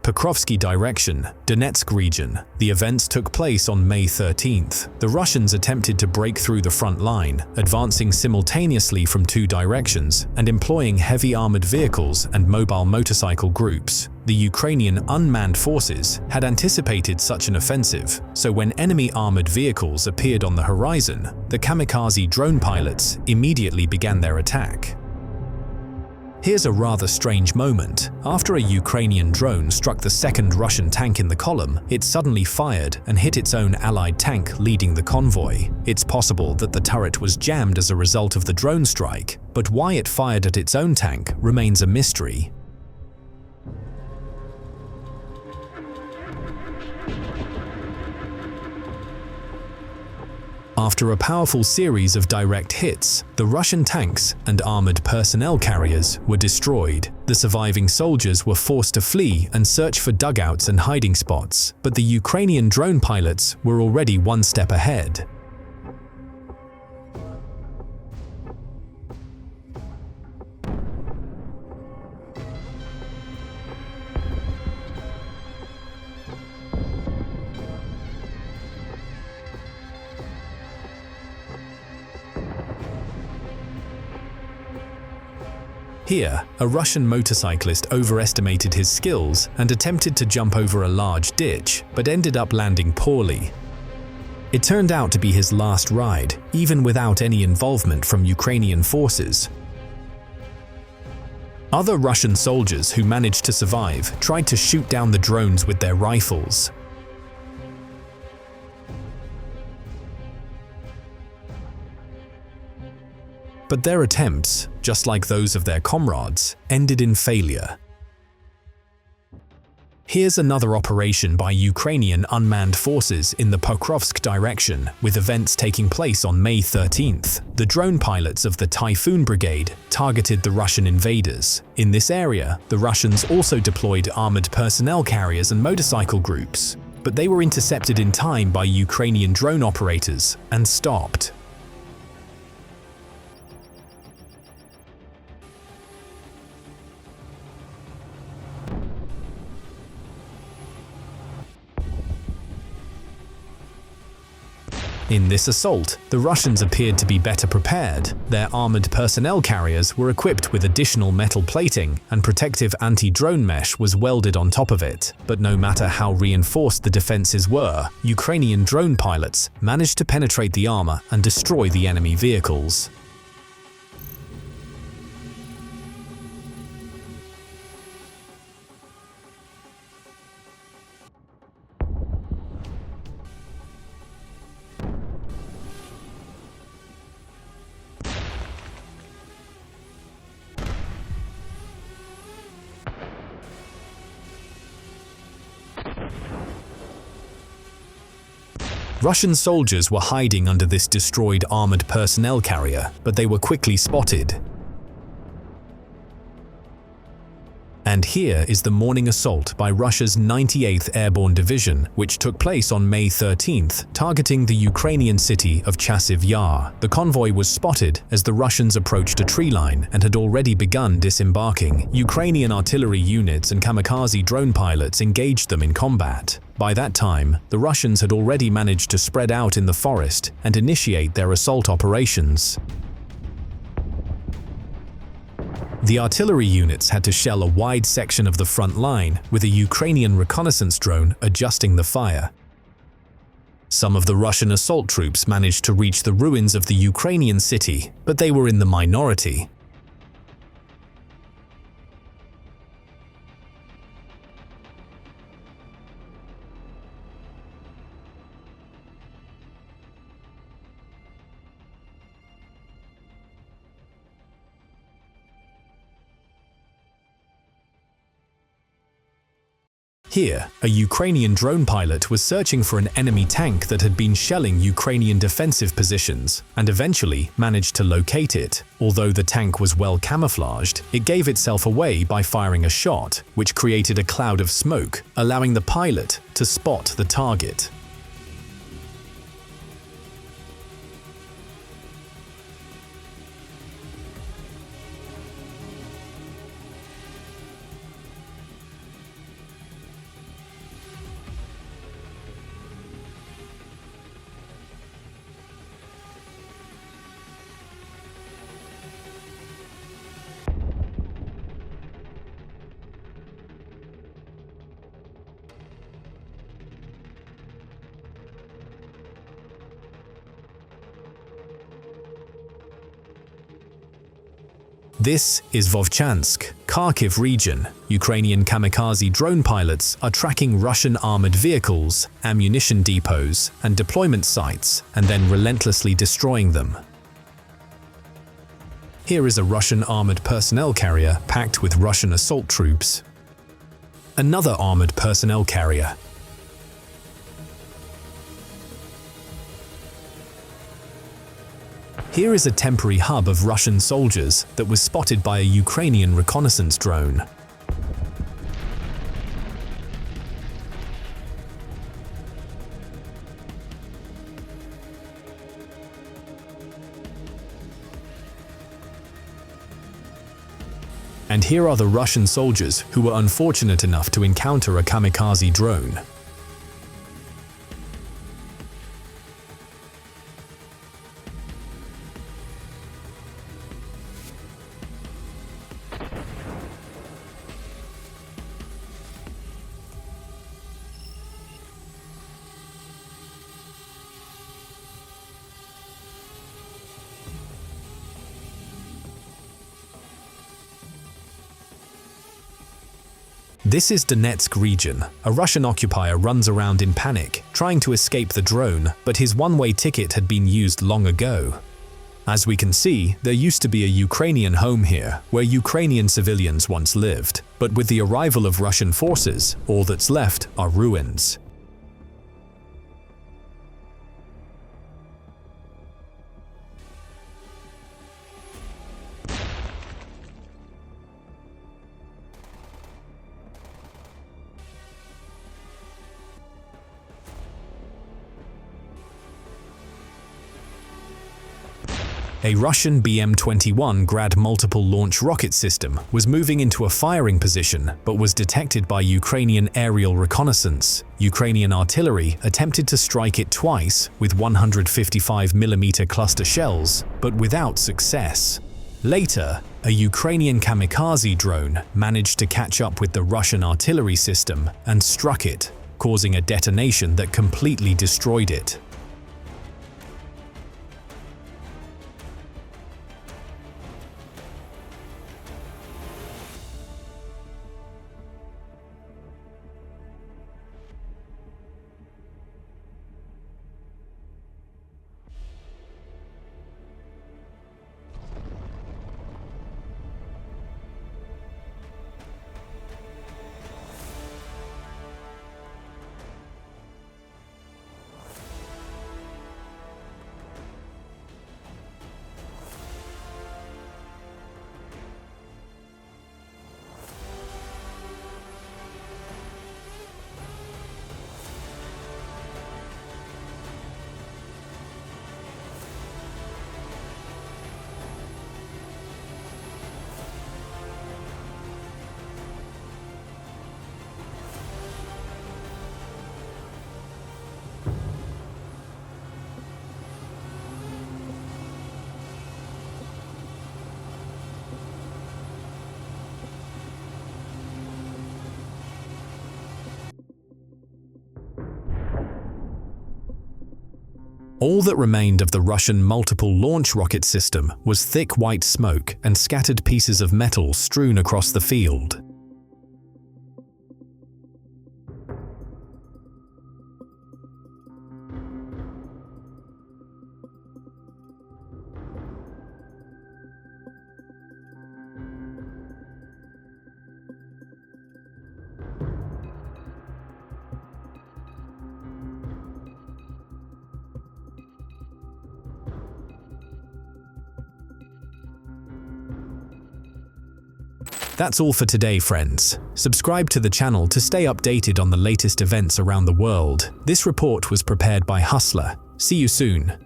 Pokrovsk direction, Donetsk region. The events took place on May 13th. The Russians attempted to break through the front line, advancing simultaneously from two directions and employing heavy armored vehicles and mobile motorcycle groups. The Ukrainian unmanned forces had anticipated such an offensive, so when enemy armored vehicles appeared on the horizon, the kamikaze drone pilots immediately began their attack. Here's a rather strange moment. After a Ukrainian drone struck the second Russian tank in the column, it suddenly fired and hit its own allied tank leading the convoy. It's possible that the turret was jammed as a result of the drone strike, but why it fired at its own tank remains a mystery. After a powerful series of direct hits, the Russian tanks and armored personnel carriers were destroyed. The surviving soldiers were forced to flee and search for dugouts and hiding spots, but the Ukrainian drone pilots were already one step ahead. Here, a Russian motorcyclist overestimated his skills and attempted to jump over a large ditch, but ended up landing poorly. It turned out to be his last ride, even without any involvement from Ukrainian forces. Other Russian soldiers who managed to survive tried to shoot down the drones with their rifles. But their attempts, just like those of their comrades, ended in failure. Here's another operation by Ukrainian unmanned forces in the Pokrovsk direction, with events taking place on May 13th. The drone pilots of the Typhoon Brigade targeted the Russian invaders. In this area, the Russians also deployed armored personnel carriers and motorcycle groups, but they were intercepted in time by Ukrainian drone operators and stopped. In this assault, the Russians appeared to be better prepared. Their armored personnel carriers were equipped with additional metal plating, and protective anti-drone mesh was welded on top of it. But no matter how reinforced the defenses were, Ukrainian drone pilots managed to penetrate the armor and destroy the enemy vehicles. Russian soldiers were hiding under this destroyed armored personnel carrier, but they were quickly spotted. And here is the morning assault by Russia's 98th Airborne Division, which took place on May 13th, targeting the Ukrainian city of Chassive Ya. The convoy was spotted as the Russians approached a tree line and had already begun disembarking. Ukrainian artillery units and kamikaze drone pilots engaged them in combat. By that time, the Russians had already managed to spread out in the forest and initiate their assault operations. The artillery units had to shell a wide section of the front line, with a Ukrainian reconnaissance drone adjusting the fire. Some of the Russian assault troops managed to reach the ruins of the Ukrainian city, but they were in the minority. Here, a Ukrainian drone pilot was searching for an enemy tank that had been shelling Ukrainian defensive positions, and eventually managed to locate it. Although the tank was well camouflaged, it gave itself away by firing a shot, which created a cloud of smoke, allowing the pilot to spot the target. This is Vauvchansk, Kharkiv region. Ukrainian kamikaze drone pilots are tracking Russian armored vehicles, ammunition depots, and deployment sites, and then relentlessly destroying them. Here is a Russian armored personnel carrier packed with Russian assault troops. Another armored personnel carrier. Here is a temporary hub of Russian soldiers that was spotted by a Ukrainian reconnaissance drone. And here are the Russian soldiers who were unfortunate enough to encounter a kamikaze drone. This is Donetsk region. A Russian occupier runs around in panic, trying to escape the drone, but his one-way ticket had been used long ago. As we can see, there used to be a Ukrainian home here, where Ukrainian civilians once lived, but with the arrival of Russian forces, all that's left are ruins. A Russian BM-21 Grad multiple launch rocket system was moving into a firing position but was detected by Ukrainian aerial reconnaissance. Ukrainian artillery attempted to strike it twice with 155mm cluster shells, but without success. Later, a Ukrainian kamikaze drone managed to catch up with the Russian artillery system and struck it, causing a detonation that completely destroyed it. All that remained of the Russian multiple launch rocket system was thick white smoke and scattered pieces of metal strewn across the field. That's all for today, friends. Subscribe to the channel to stay updated on the latest events around the world. This report was prepared by Hustler. See you soon.